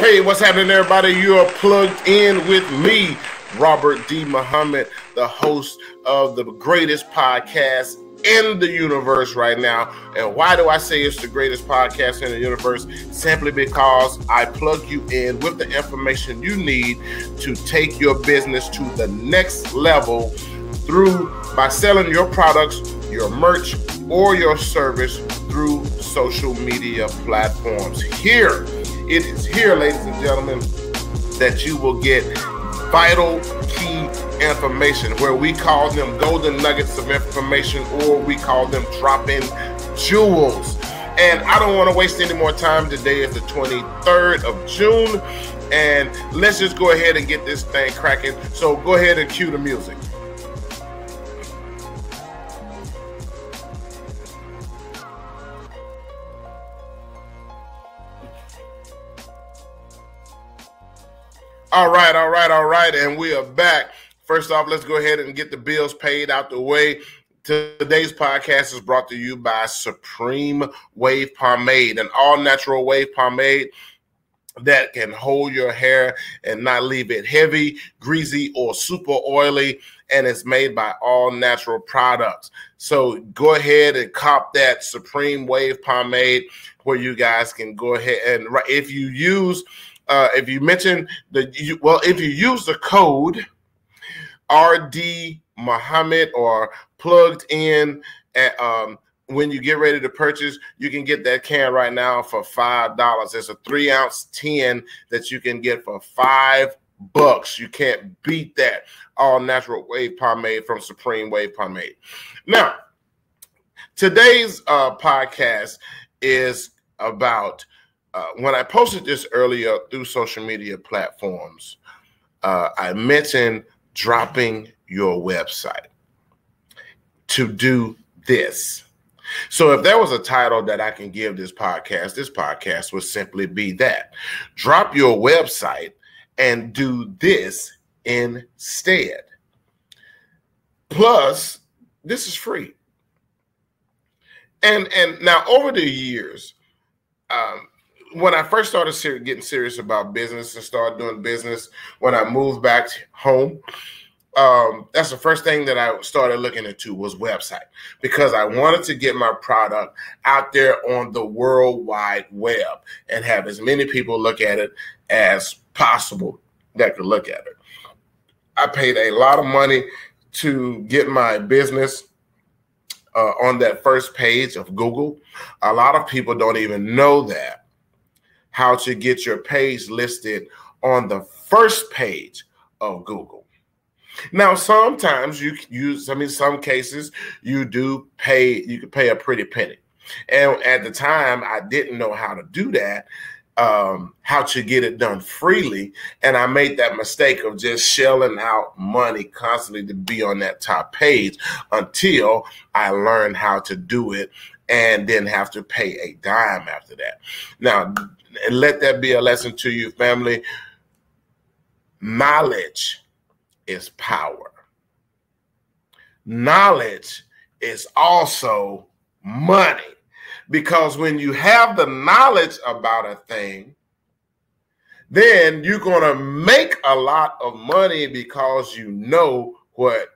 Hey, what's happening, everybody? You are plugged in with me, Robert D. Muhammad, the host of the greatest podcast in the universe right now. And why do I say it's the greatest podcast in the universe? Simply because I plug you in with the information you need to take your business to the next level by selling your products, your merch, or your service through social media platforms. It is here, ladies and gentlemen, that you will get vital key information, where we call them golden nuggets of information, or we call them drop-in jewels. And I don't want to waste any more time. Today is the 23rd of June, and let's just go ahead and get this thing cracking. So go ahead and cue the music. All right, and we are back. First off, let's go ahead and get the bills paid out the way. Today's podcast is brought to you by Supreme Wave Pomade, an all-natural wave pomade that can hold your hair and not leave it heavy, greasy, or super oily, and it's made by all natural products. So go ahead and cop that Supreme Wave Pomade, where you guys can go ahead and if you use the code RD Muhammad or plugged in when you get ready to purchase, you can get that can right now for $5. There's a 3-ounce tin that you can get for $5. You can't beat that. All natural wave pomade from Supreme Wave Pomade. Now, today's podcast is about when I posted this earlier through social media platforms, I mentioned dropping your website to do this. So if there was a title that I can give this podcast would simply be that. Drop your website and do this instead. Plus, this is free. And now over the years, when I first started getting serious about business and started doing business, when I moved back home, that's the first thing that I started looking into was website, because I wanted to get my product out there on the World Wide Web and have as many people look at it as possible that could look at it. I paid a lot of money to get my business on that first page of Google. A lot of people don't even know that. How to get your page listed on the first page of Google. Now, sometimes some cases you can pay a pretty penny. And at the time, I didn't know how to do that, how to get it done freely. And I made that mistake of just shelling out money constantly to be on that top page until I learned how to do it and didn't have to pay a dime after that. Now, and let that be a lesson to you, family. Knowledge is power. Knowledge is also money, because when you have the knowledge about a thing, then you're going to make a lot of money because you know what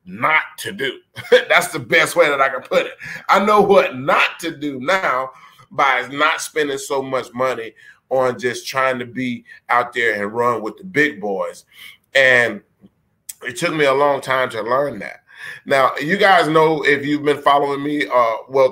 not to do. That's the best way that I can put it. I know what not to do now by not spending so much money on just trying to be out there and run with the big boys. And it took me a long time to learn that. Now, you guys know, if you've been following me,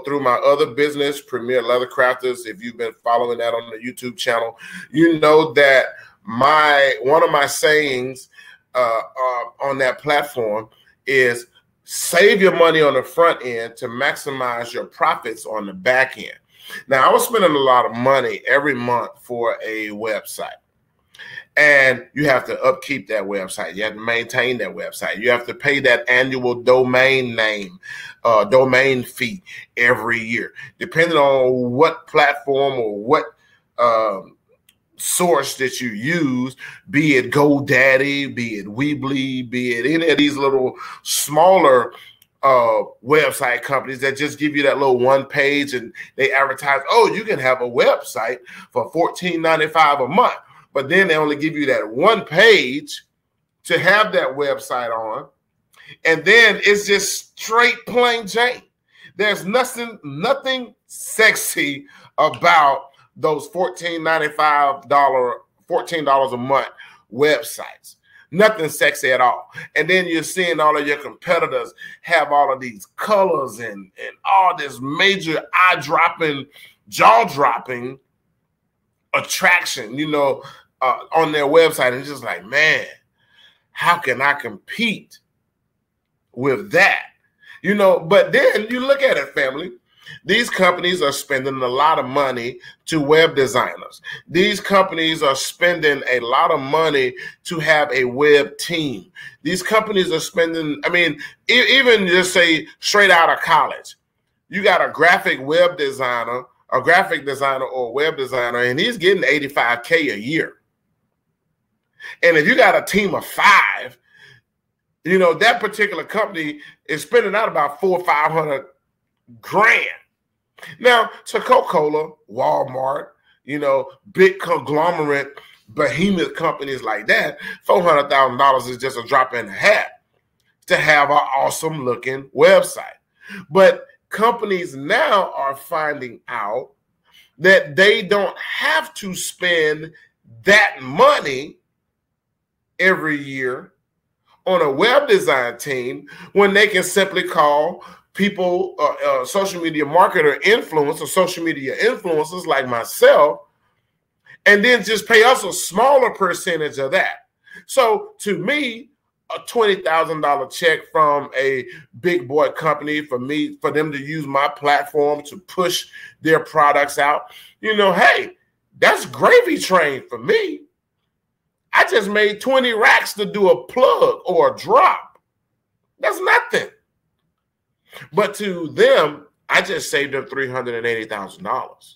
through my other business, Premier Leather Crafters, if you've been following that on the YouTube channel, you know that one of my sayings on that platform is save your money on the front end to maximize your profits on the back end. Now, I was spending a lot of money every month for a website, and you have to upkeep that website. You have to maintain that website. You have to pay that annual domain fee every year, depending on what platform or what source that you use, be it GoDaddy, be it Weebly, be it any of these little smaller website companies that just give you that little one page and they advertise, oh, you can have a website for $14.95 a month. but then they only give you that one page to have that website on. And then it's just straight plain Jane. There's nothing sexy about those $14.95, $14 a month websites. Nothing sexy at all. And then you're seeing all of your competitors have all of these colors and all this major eye-dropping, jaw-dropping attraction, on their website. And it's just like, man, how can I compete with that? But then you look at it, family. These companies are spending a lot of money to web designers. These companies are spending a lot of money to have a web team. These companies are spending, even just say straight out of college, you got a graphic designer or a web designer, and he's getting $85K a year. And if you got a team of 5, that particular company is spending out about $400,000 or $500,000. Now, to Coca-Cola, Walmart, big conglomerate, behemoth companies like that, $400,000 is just a drop in the hat to have an awesome looking website. But companies now are finding out that they don't have to spend that money every year on a web design team when they can simply call people, social media marketer influencers, social media influencers like myself, and then just pay us a smaller percentage of that. So to me, a $20,000 check from a big boy company for them to use my platform to push their products out, hey, that's gravy train for me. I just made 20 racks to do a plug or a drop. That's nothing. But to them, I just saved them $380,000.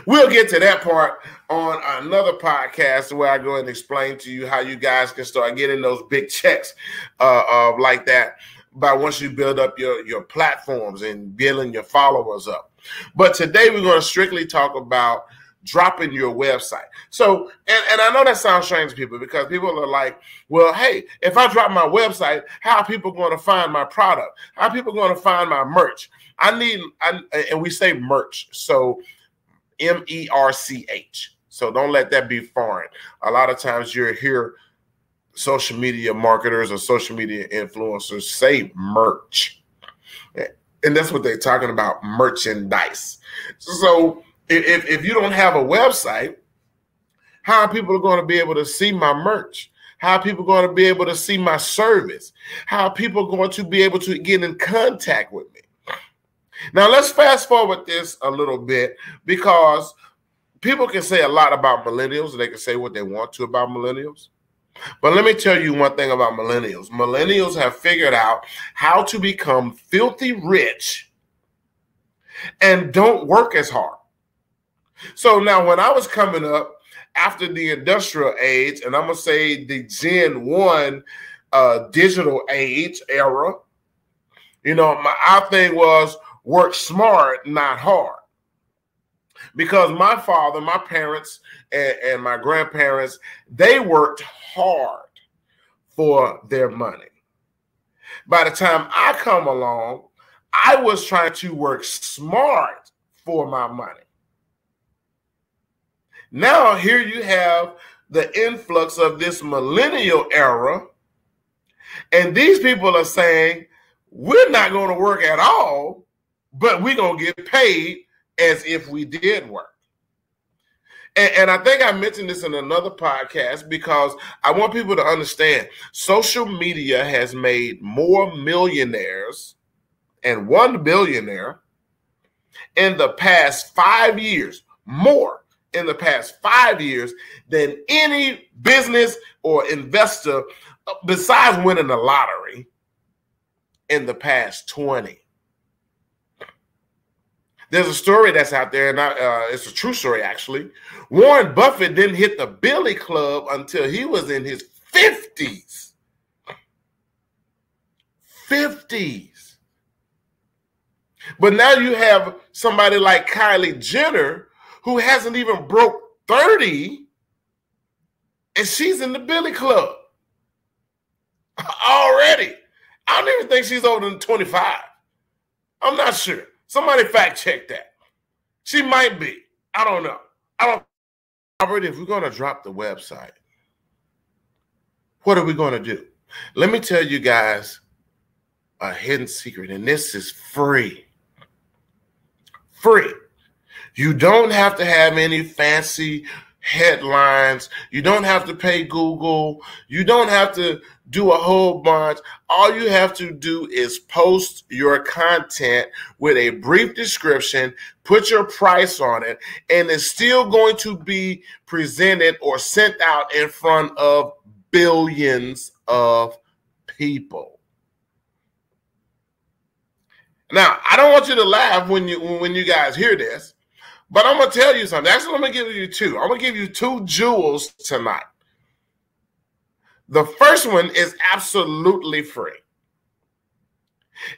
We'll get to that part on another podcast where I go and explain to you how you guys can start getting those big checks like that by once you build up your platforms and building your followers up. But today we're going to strictly talk about dropping your website. So, and I know that sounds strange to people because people are like, well, hey, if I drop my website, how are people going to find my product? How are people going to find my merch? And we say merch, so MERCH. So don't let that be foreign. A lot of times you hear social media marketers or social media influencers say merch. And that's what they're talking about, merchandise. So if you don't have a website, how are people going to be able to see my merch? How are people going to be able to see my service? How are people going to be able to get in contact with me? Now, let's fast forward this a little bit because people can say a lot about millennials. They can say what they want to about millennials. But let me tell you one thing about millennials. Millennials have figured out how to become filthy rich and don't work as hard. So now when I was coming up after the industrial age, and I'm going to say the Gen 1 digital age era, our thing was work smart, not hard. Because my father, my parents, and my grandparents, they worked hard for their money. By the time I come along, I was trying to work smart for my money. Now, here you have the influx of this millennial era, and these people are saying, we're not going to work at all, but we're going to get paid as if we did work. And I think I mentioned this in another podcast because I want people to understand social media has made more millionaires and 1 billionaire in the past 5 years, more in the past 5 years than any business or investor besides winning the lottery in the past 20. There's a story that's out there, and it's a true story, actually. Warren Buffett didn't hit the Billy Club until he was in his 50s. 50s. But now you have somebody like Kylie Jenner who hasn't even broke 30 and she's in the Billy Club already. I don't even think she's older than 25. I'm not sure. Somebody fact check that. She might be. I don't know. Robert, if we're going to drop the website, what are we going to do? Let me tell you guys a hidden secret, and this is free. Free. You don't have to have any fancy headlines. You don't have to pay Google. You don't have to do a whole bunch. All you have to do is post your content with a brief description, put your price on it, and it's still going to be presented or sent out in front of billions of people. Now, I don't want you to laugh when you guys hear this, but I'm going to tell you something. Actually, I'm going to give you two. I'm going to give you two jewels tonight. The first one is absolutely free.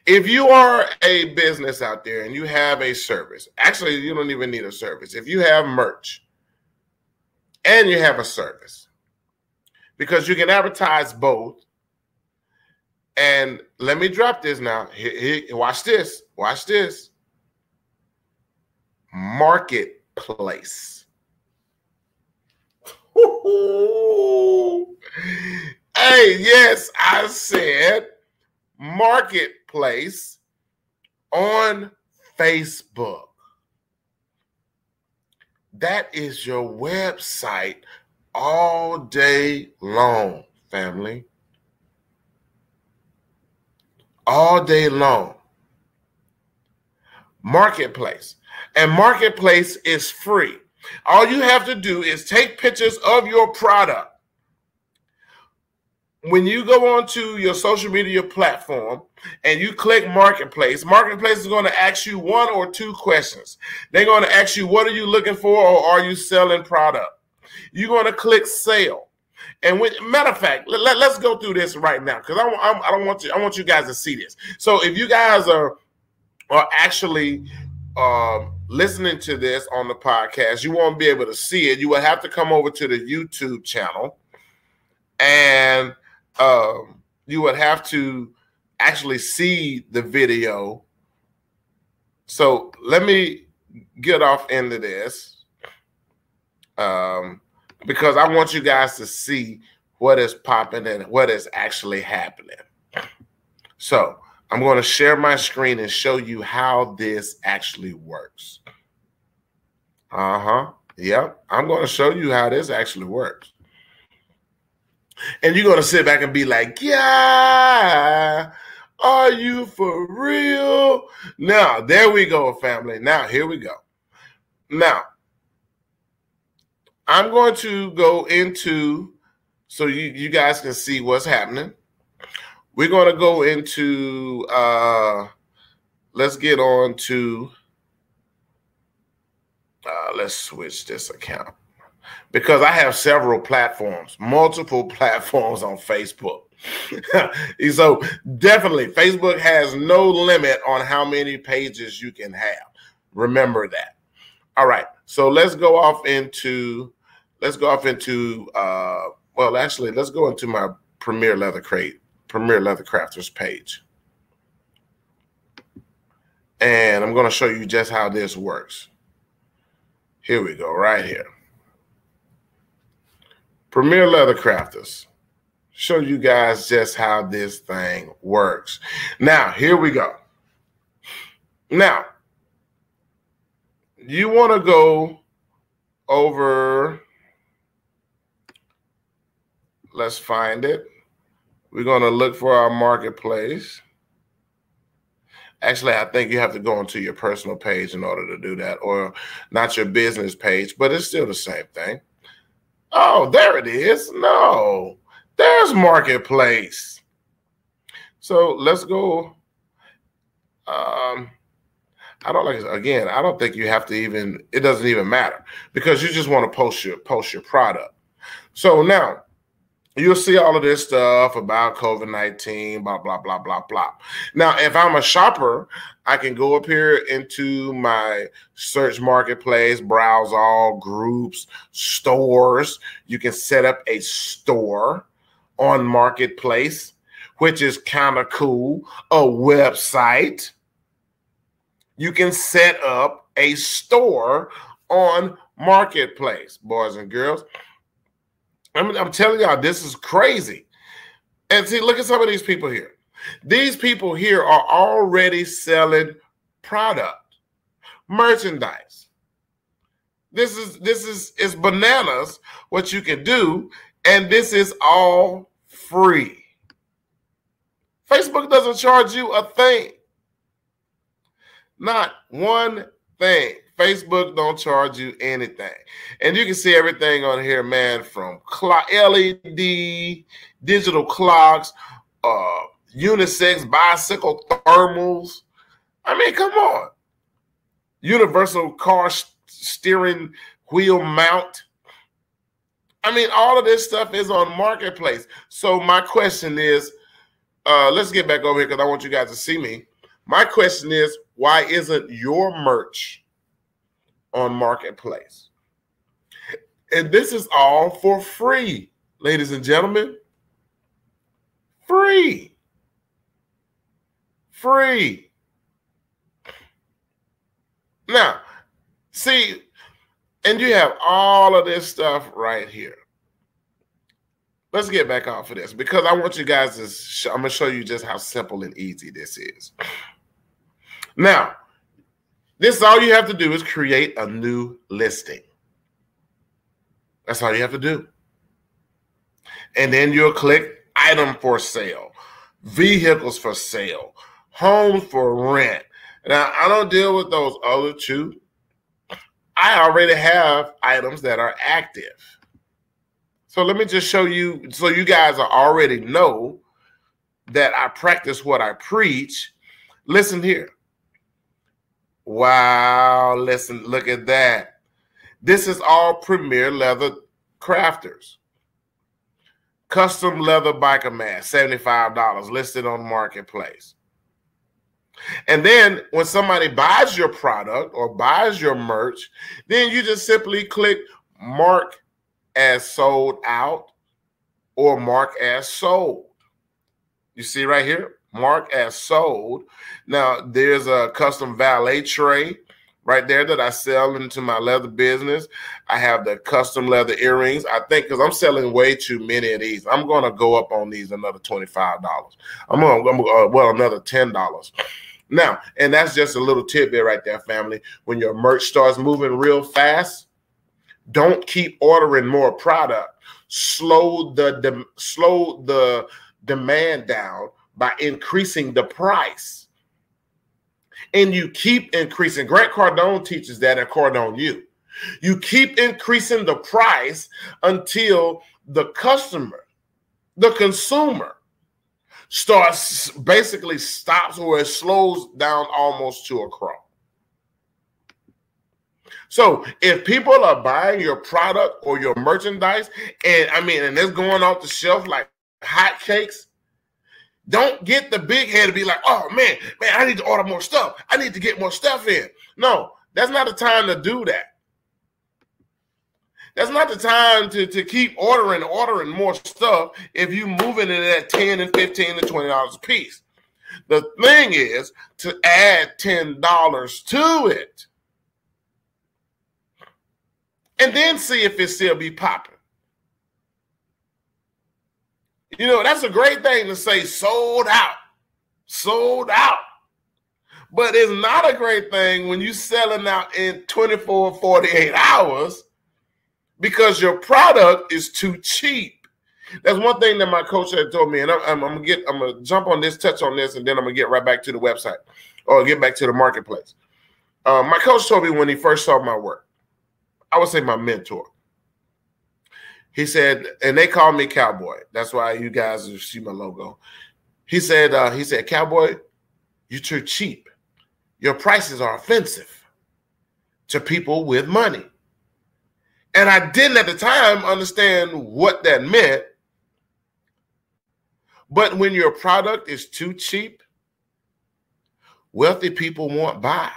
If you are a business out there and you have a service, actually, you don't even need a service. If you have merch and you have a service, because you can advertise both. And let me drop this now. Watch this. Watch this. Marketplace. Hey, yes, I said marketplace on Facebook. That is your website all day long, family. All day long. Marketplace. And Marketplace is free. All you have to do is take pictures of your product. When you go onto your social media platform and you click Marketplace, Marketplace is going to ask you one or two questions. They're going to ask you, what are you looking for, or are you selling product? You're going to click Sale. And matter of fact, let's go through this right now, because I want you guys to see this. So if you guys are actually listening to this on the podcast, you won't be able to see it. You will have to come over to the YouTube channel, and you would have to actually see the video. So let me get off into this because I want you guys to see what is popping and what is actually happening. So I'm going to share my screen and show you how this actually works. Yep. I'm going to show you how this actually works. And you're going to sit back and be like, yeah, are you for real? Now, there we go, family. Now, here we go. Now, I'm going to go into, so you guys can see what's happening. We're going to go into, let's get on to, let's switch this account, because I have several platforms, multiple platforms on Facebook. So definitely Facebook has no limit on how many pages you can have. Remember that. All right. So let's go off into, well, actually, let's go into my Premier Leather Crafters page. And I'm going to show you just how this works. Here we go, right here. Premier Leather Crafters. Show you guys just how this thing works. Now, here we go. Now, you want to go over, let's find it. We're going to look for our marketplace. Actually, I think you have to go into your personal page in order to do that, or not your business page, but it's still the same thing. Oh, there it is. No, there's marketplace. So let's go. I don't think you have to even, it doesn't even matter, because you just want to post your product. So now you'll see all of this stuff about COVID-19, blah, blah, blah, blah, blah. Now, if I'm a shopper, I can go up here into my search marketplace, browse all groups, stores. You can set up a store on Marketplace, which is kind of cool. A website. You can set up a store on Marketplace, boys and girls. I'm telling y'all, this is crazy. And see, look at some of these people here. These people here are already selling product, merchandise. This is bananas what you can do, and this is all free. Facebook doesn't charge you a thing. Not one thing. Facebook don't charge you anything. And you can see everything on here, man, from LED, digital clocks, unisex bicycle thermals. I mean, come on. Universal car steering wheel mount. I mean, all of this stuff is on Marketplace. So my question is, let's get back over here because I want you guys to see me. My question is, why isn't your merch on Marketplace? And this is all for free, ladies and gentlemen. Free. Free. Now, see, and you have all of this stuff right here. Let's get back off of this because I want you guys to, I'm going to show you just how simple and easy this is. Now, this all you have to do is create a new listing. That's all you have to do. And then you'll click item for sale, vehicles for sale, homes for rent. Now, I don't deal with those other two. I already have items that are active. So let me just show you, so you guys already know that I practice what I preach. Listen here. Wow, listen, look at that. This is all Premier Leather Crafters. Custom leather biker mask, $75, listed on Marketplace. And then when somebody buys your product or buys your merch, then you just simply click mark as sold out or mark as sold. You see right here? Mark as sold. Now, there's a custom valet tray right there that I sell into my leather business. I have the custom leather earrings. I think because I'm selling way too many of these, I'm going to go up on these another $25. Well, another $10. Now, and that's just a little tidbit right there, family. When your merch starts moving real fast, don't keep ordering more product. Slow the demand down by increasing the price. And you keep increasing. Grant Cardone teaches that at Cardone U. You keep increasing the price until the customer, the consumer, basically stops or it slows down almost to a crawl. So if people are buying your product or your merchandise, and it's going off the shelf like hotcakes, don't get the big head to be like, oh, man, I need to order more stuff. I need to get more stuff in. No, that's not the time to do that. That's not the time to keep ordering more stuff if you're moving it at $10 and $15 and $20 a piece. The thing is to add $10 to it and then see if it still be popping. You know, that's a great thing to say, sold out, sold out. But it's not a great thing when you're selling out in 24, 48 hours because your product is too cheap. That's one thing that my coach had told me, and I'm gonna jump on this, touch on this, and then I'm gonna get right back to the website or get back to the marketplace. My coach told me when he first saw my work, I would say my mentor. He said, and they call me Cowboy. That's why you guys see my logo. He said, Cowboy, you're too cheap. Your prices are offensive to people with money. And I didn't at the time understand what that meant But when your product is too cheap, wealthy people won't buy.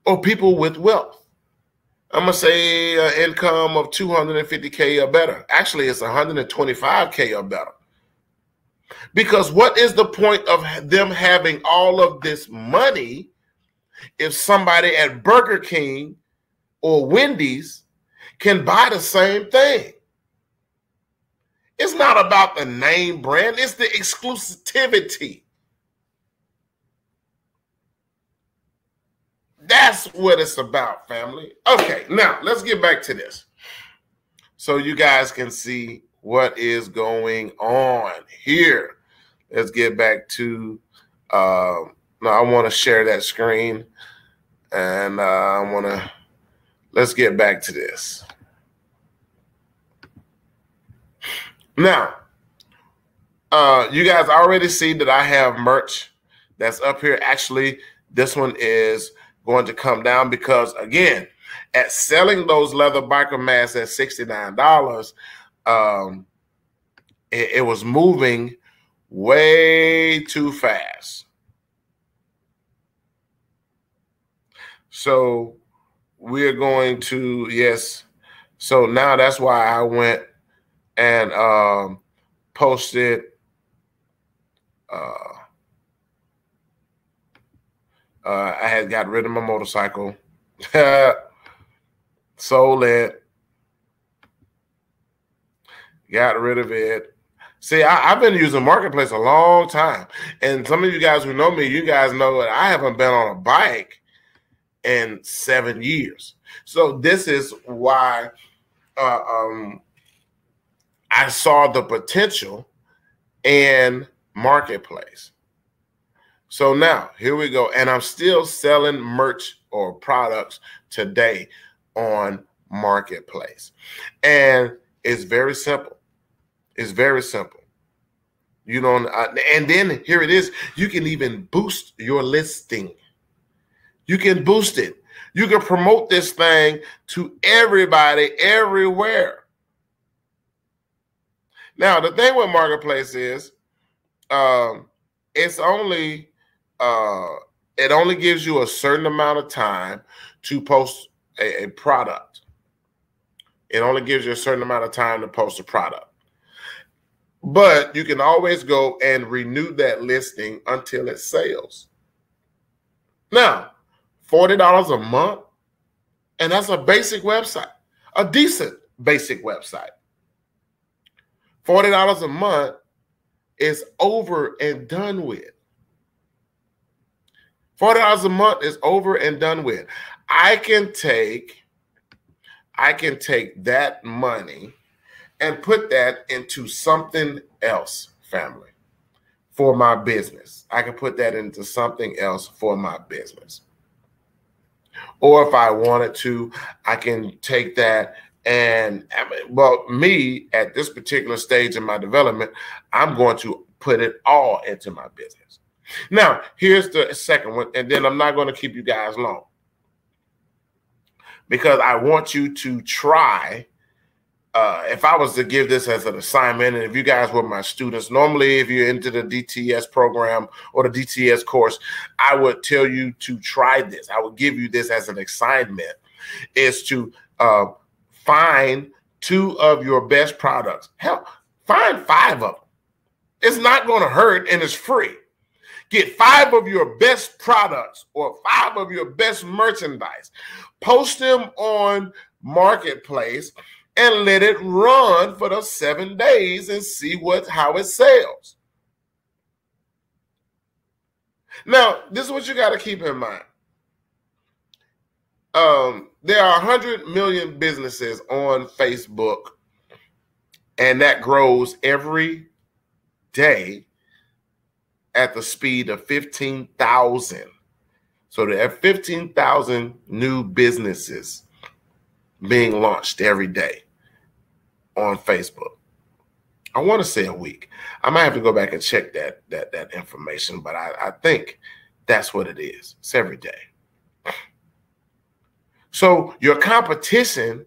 Or people with wealth. I'm going to say an income of $250K or better. Actually, it's $125K or better. Because what is the point of them having all of this money if somebody at Burger King or Wendy's can buy the same thing? It's not about the name brand, it's the exclusivity. That's what it's about, family. Okay, now let's get back to this so you guys can see what is going on here. Let's get back to, now I want to share that screen, and let's get back to this. Now, you guys already see that I have merch that's up here. Actually, this one is going to come down because, again, at selling those leather biker masks at $69, it was moving way too fast. So we're going to, yes. So now that's why I went and posted I had got rid of my motorcycle, sold it, got rid of it. See, I've been using Marketplace a long time. And some of you guys who know me, you guys know that I haven't been on a bike in 7 years. So this is why I saw the potential in Marketplace. So now here we go. And I'm still selling merch or products today on Marketplace. And it's very simple. It's very simple. You know, and then here it is. You can even boost your listing. You can boost it. You can promote this thing to everybody, everywhere. Now, the thing with Marketplace is it's only it only gives you a certain amount of time to post a product. It only gives you a certain amount of time to post a product. But you can always go and renew that listing until it sells. Now, $40 a month, and that's a basic website, a decent basic website. $40 a month is over and done with. $40 a month is over and done with. I can take that money and put that into something else, family, for my business. I can put that into something else for my business. Or if I wanted to, I can take that and, well, me at this particular stage in my development, I'm going to put it all into my business. Now, here's the second one, and then I'm not going to keep you guys long because I want you to try. If I was to give this as an assignment, and if you guys were my students, normally if you're into the DTS program or the DTS course, I would tell you to try this. I would give you this as an assignment, is to find 2 of your best products. Hell, find 5 of them. It's not going to hurt, and it's free. Get 5 of your best products or 5 of your best merchandise. Post them on Marketplace and let it run for those 7 days and see how it sells. Now, this is what you got to keep in mind. There are 100 million businesses on Facebook, and that grows every day at the speed of 15,000. So there are 15,000 new businesses being launched every day on Facebook. I want to say a week. I might have to go back and check that information, but I think that's what it is. It's every day. So your competition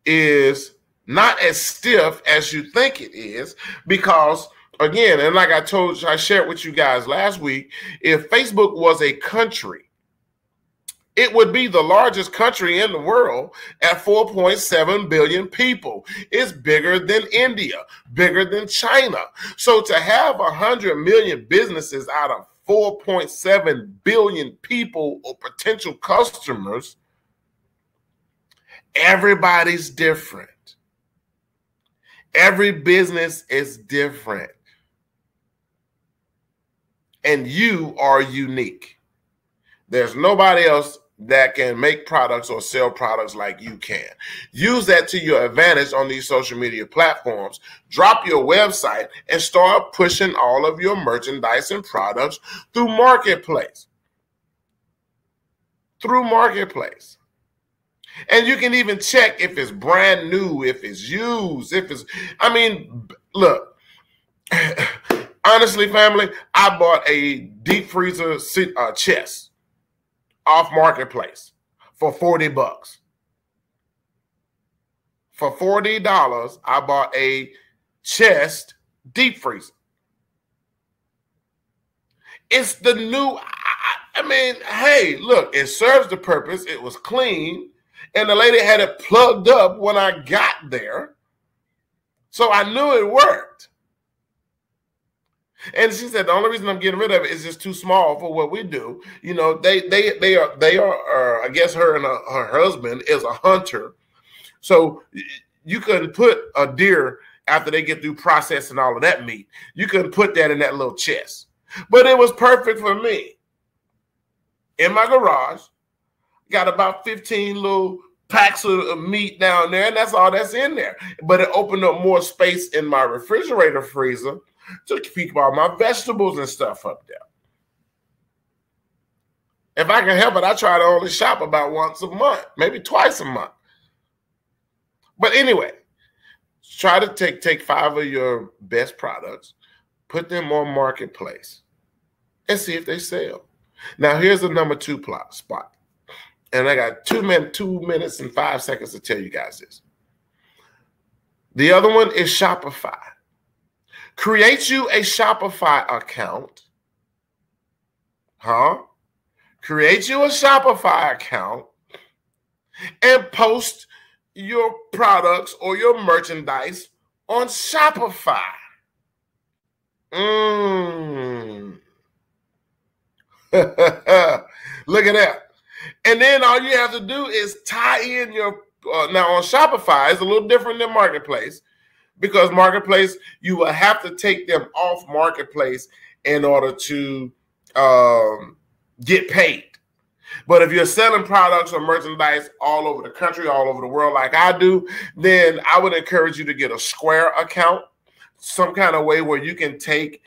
is not as stiff as you think it is, because again, and like I shared with you guys last week, if Facebook was a country, it would be the largest country in the world at 4.7 billion people. It's bigger than India, bigger than China. So to have 100 million businesses out of 4.7 billion people or potential customers, everybody's different. Every business is different. And you are unique. There's nobody else that can make products or sell products like you can. Use that to your advantage on these social media platforms. Drop your website and start pushing all of your merchandise and products through Marketplace. Through Marketplace. And you can even check if it's brand new, if it's used, if it's, I mean, look, honestly, family, I bought a deep freezer chest off Marketplace for $40. For $40, I bought a chest deep freezer. It's the new, I mean, hey, look, it serves the purpose. It was clean, and the lady had it plugged up when I got there. So I knew it worked. And she said the only reason I'm getting rid of it is just too small for what we do. You know, they are I guess her and her husband is a hunter, so you couldn't put a deer after they get through processing all of that meat. You couldn't put that in that little chest, but it was perfect for me. In my garage, got about 15 little packs of meat down there, and that's all that's in there. But it opened up more space in my refrigerator freezer to keep all my vegetables and stuff up there. If I can help it, I try to only shop about once a month, maybe twice a month. But anyway, try to take 5 of your best products, put them on Marketplace, and see if they sell. Now, here's the number 2 spot. And I got 2 minutes and 5 seconds to tell you guys this. The other one is Shopify. Create you a Shopify account. Create you a Shopify account and post your products or your merchandise on Shopify. Look at that. And then all you have to do is tie in your, now on Shopify, it's a little different than Marketplace, because Marketplace, you will have to take them off Marketplace in order to get paid. But if you're selling products or merchandise all over the country, all over the world like I do, then I would encourage you to get a Square account, some kind of way where you can take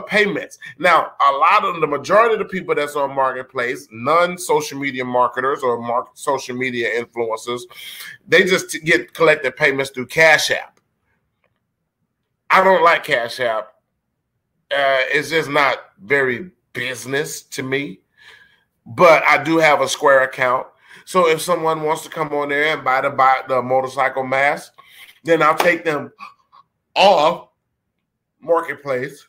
payments. Now, the majority of the people that's on Marketplace, non-social media marketers or social media influencers, they just get collected payments through Cash App. I don't like Cash App. It's just not very business to me. But I do have a Square account. So if someone wants to come on there and buy the motorcycle mask, then I'll take them off Marketplace.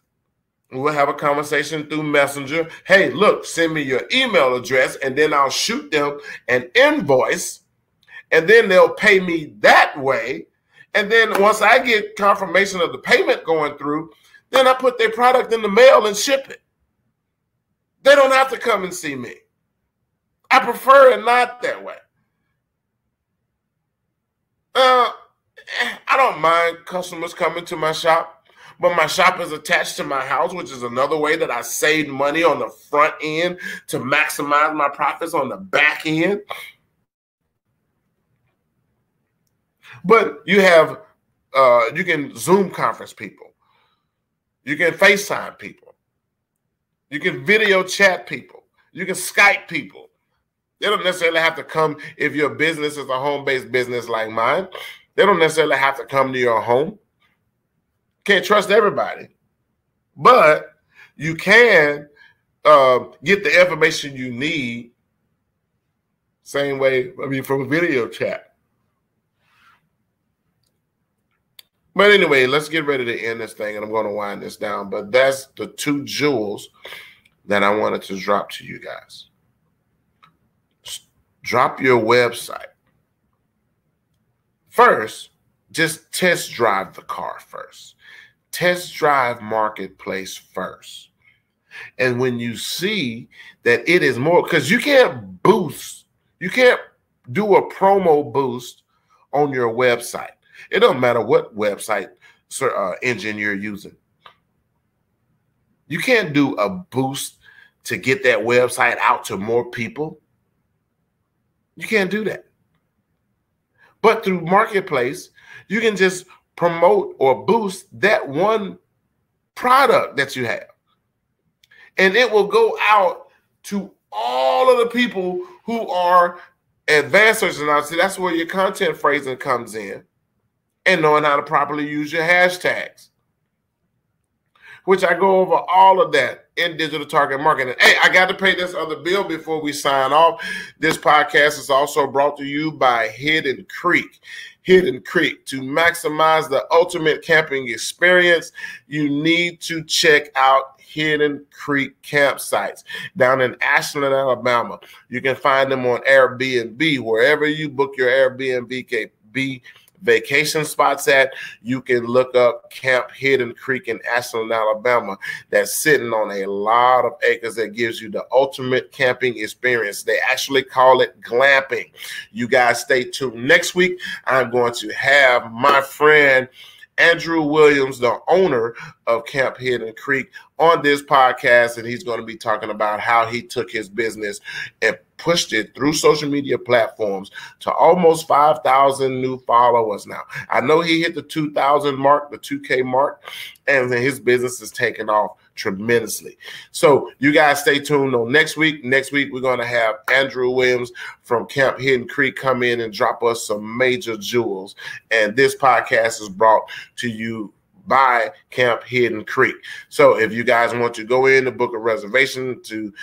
We'll have a conversation through Messenger. Hey, look, send me your email address, and then I'll shoot them an invoice, and then they'll pay me that way. And then once I get confirmation of the payment going through, then I put their product in the mail and ship it. They don't have to come and see me. I prefer it not that way. I don't mind customers coming to my shop, but my shop is attached to my house, which is another way that I save money on the front end to maximize my profits on the back end. But you have, you can Zoom conference people. You can FaceTime people. You can video chat people. You can Skype people. They don't necessarily have to come if your business is a home-based business like mine. They don't necessarily have to come to your home. Can't trust everybody. But you can get the information you need same way, from a video chat. But anyway, let's get ready to end this thing, and I'm going to wind this down. But that's the 2 jewels that I wanted to drop to you guys. Drop your website. First, just test drive the car first. Test drive Marketplace first. And when you see that it is more, because you can't do a promo boost on your website. It doesn't matter what website engine you're using. You can't do a boost to get that website out to more people. You can't do that. But through Marketplace, you can just promote or boost that one product that you have. And it will go out to all of the people who are advanced search analysis. See, that's where your content phrasing comes in, and knowing how to properly use your hashtags, which I go over all of that in digital target marketing. Hey, I got to pay this other bill before we sign off. This podcast is also brought to you by Hidden Creek. Hidden Creek. To maximize the ultimate camping experience, you need to check out Hidden Creek campsites down in Ashland, Alabama. You can find them on Airbnb. Wherever you book your Airbnb vacation spots at, you can look up Camp Hidden Creek in Ashland, Alabama. That's sitting on a lot of acres that gives you the ultimate camping experience. They actually call it glamping. You guys stay tuned. Next week, I'm going to have my friend Andrew Williams, the owner of Camp Hidden Creek, on this podcast, and he's going to be talking about how he took his business and pushed it through social media platforms to almost 5,000 new followers now. I know he hit the 2,000 mark, the 2K mark, and his business is taking off tremendously. So you guys stay tuned on next week. Next week, we're going to have Andrew Williams from Camp Hidden Creek come in and drop us some major jewels. And this podcast is brought to you by Camp Hidden Creek. So if you guys want to go in to book a reservation to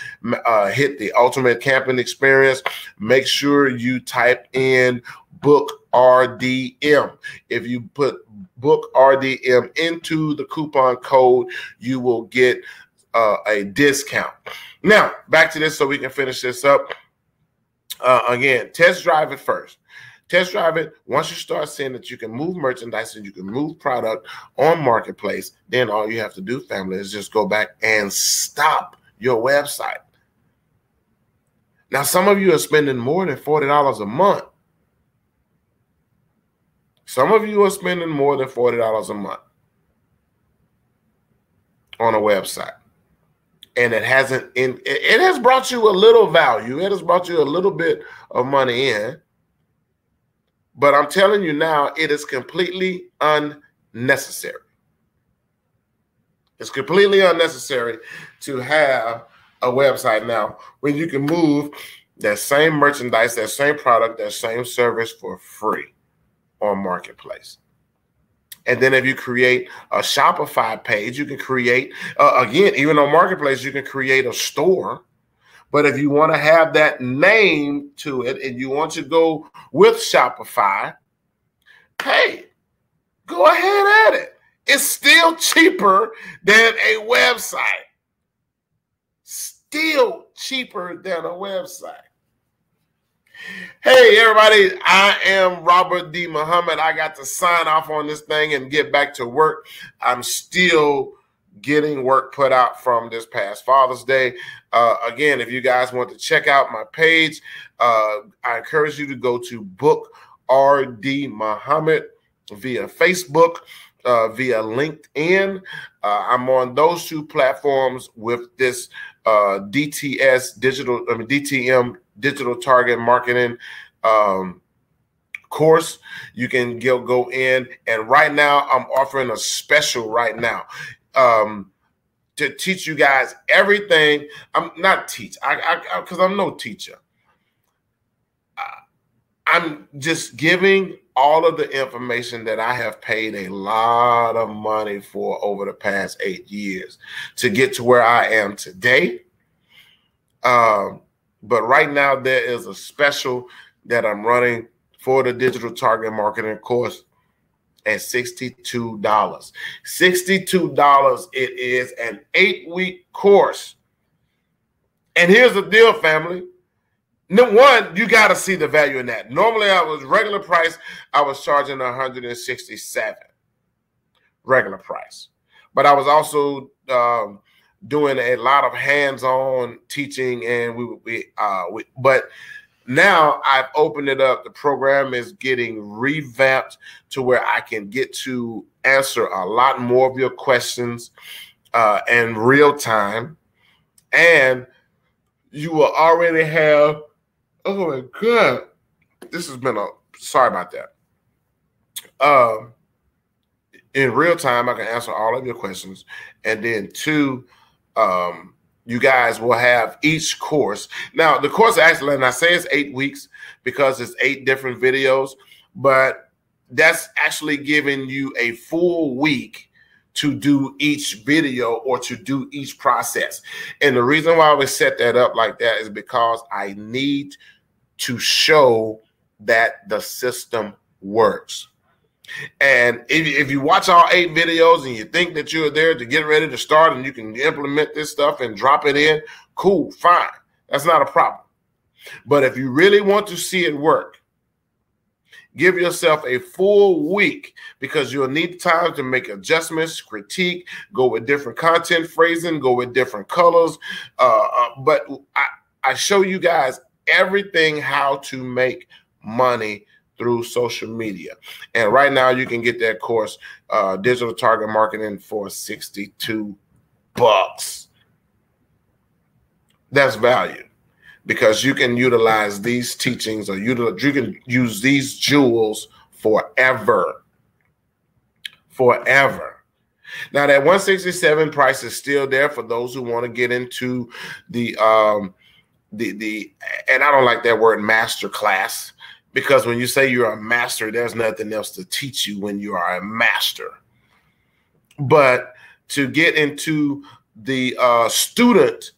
hit the ultimate camping experience, make sure you type in book RDM. If you put book RDM into the coupon code, you will get a discount. Now, back to this so we can finish this up. Again, test drive it first. Test drive it. Once you start seeing that you can move merchandise and you can move product on Marketplace, then all you have to do, family, is just go back and stop your website. Now, some of you are spending more than $40 a month. Some of you are spending more than $40 a month on a website. And it has brought you a little value. It has brought you a little bit of money in. But I'm telling you now, it is completely unnecessary. It's completely unnecessary to have a website now when you can move that same merchandise, that same product, that same service for free on Marketplace. And then if you create a Shopify page, you can create, again, even on Marketplace, you can create a store. But if you want to have that name to it and you want to go with Shopify, hey, go ahead at it. It's still cheaper than a website. Still cheaper than a website. Hey, everybody, I am Robert D. Muhammad. I got to sign off on this thing and get back to work. I'm still getting work put out from this past Father's Day. Again, if you guys want to check out my page, I encourage you to go to Book RD Muhammad via Facebook, via LinkedIn. I'm on those 2 platforms with this DTM digital target marketing course. You can go in, and right now I'm offering a special right now. To teach you guys everything. I'm not teach, because I'm no teacher. I'm just giving all of the information that I have paid a lot of money for over the past 8 years to get to where I am today. But right now there is a special that I'm running for the digital target marketing course. $62. It is an 8-week course. And here's the deal, family. Number one, you got to see the value in that. Normally, I was regular price. I was charging $167 regular price. But I was also doing a lot of hands-on teaching, and but now I've opened it up. The program is getting revamped to where I can get to answer a lot more of your questions in real time, and you will already have. Oh my God, this has been sorry about that. In real time, I can answer all of your questions. And then two, you guys will have each course. Now, the course actually, and I say it's 8 weeks because it's 8 different videos, but that's actually giving you a full week to do each video or to do each process. And the reason why we set that up like that is because I need to show that the system works. And if you watch all 8 videos and you think that you're there to get ready to start and you can implement this stuff and drop it in, cool, fine. That's not a problem. But if you really want to see it work, give yourself a full week because you'll need time to make adjustments, critique, go with different content phrasing, go with different colors. But I show you guys everything how to make money through social media. And right now you can get that course, Digital Target Marketing, for $62. That's value because you can utilize these teachings or you can use these jewels forever. Forever. Now that 167 price is still there for those who want to get into the and I don't like that word master class, because when you say you're a master, there's nothing else to teach you when you are a master. But to get into the student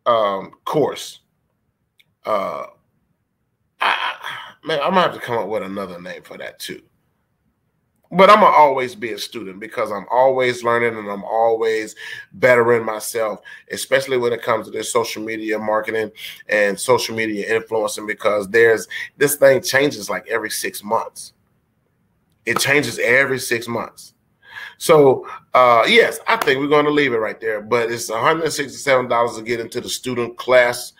course, man, I'm gonna have to come up with another name for that too. But I'm going to always be a student because I'm always learning and I'm always bettering myself, especially when it comes to this social media marketing and social media influencing, because this thing changes like every 6 months. It changes every 6 months. So, yes, I think we're going to leave it right there. But it's $167 to get into the student class.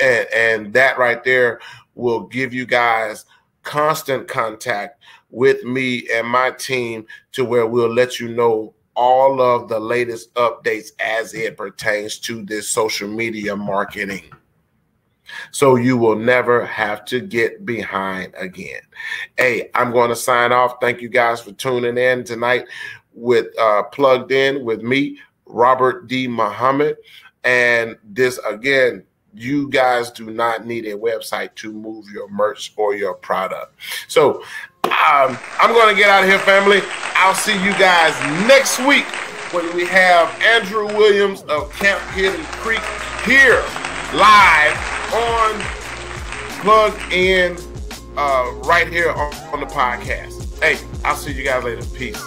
And that right there will give you guys constant contact with me and my team to where we'll let you know all of the latest updates as it pertains to this social media marketing. So you will never have to get behind again. Hey, I'm going to sign off. Thank you guys for tuning in tonight with Plugged In with me, Robert D. Muhammad. And this, again, you guys do not need a website to move your merch or your product. So I'm going to get out of here, family. I'll see you guys next week when we have Andrew Williams of Camp Hidden Creek here live on Plugged In right here on the podcast. Hey, I'll see you guys later. Peace.